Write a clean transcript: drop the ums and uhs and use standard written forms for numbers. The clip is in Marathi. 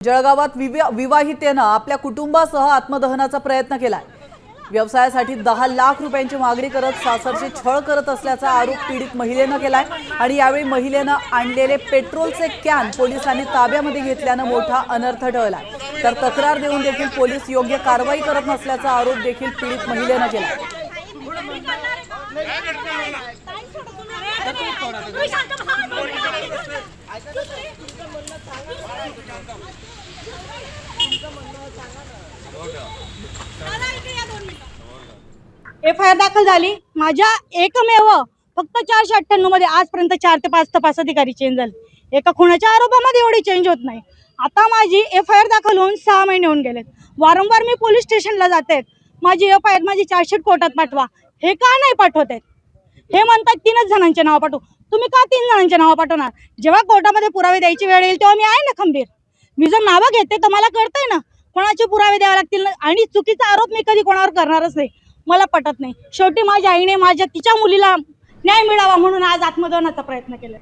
जळगावात विवाहितेनं आपल्या कुटुंबासह आत्मदहनाचा प्रयत्न केलाय। व्यवसायासाठी 10 लाख रुपयांची मागणी करत सासरची छळ करत असल्याचा आरोप पीडित महिलेनं केलाय आणि यावेळी महिलेनं आणलेले पेट्रोलचे कॅन पोलिसांनी ताब्यामध्ये घेतल्यानं मोठा अनर्थ टळलाय। तर तक्रार देऊन देखील पोलीस योग्य कारवाई करत नसल्याचा आरोप देखील पीडित महिलेनं केलाय। एफआयआर दाखल झाली। माझ्या एकमेव फक्त 498 मध्ये आजपर्यंत 4 ते 5 तपास अधिकारी चेंज झाले। एका खुनाच्या आरोपामध्ये एवढी चेंज होत नाही। आता माझी एफआयआर दाखल होऊन 6 महिने होऊन गेलेत। वारंवार मी पोलीस स्टेशनला जाते, माझी एफआयआर माझी चार्जशीट कोर्टात पाठवा, हे का नाही पाठवत आहेत? हे म्हणतात 3च जणांचे नाव पाठवू। तुम्ही का 3 जणांचे नाव पाठवणार? जेव्हा कोर्टामध्ये पुरावे द्यायची वेळ येईल तेव्हा मी आहे ना खंबीर। मी जर नावं घेते तर मला कळतंय ना कोणाचे पुरावे द्यावे लागतील आणि चुकीचा आरोप मी कधी कोणावर करणारच नाही। मला पटत नाही। शेवटी माझ्या आईने तिच्या मुलीला न्याय मिळावा म्हणून आज आत्मदहनाचा प्रयत्न केला।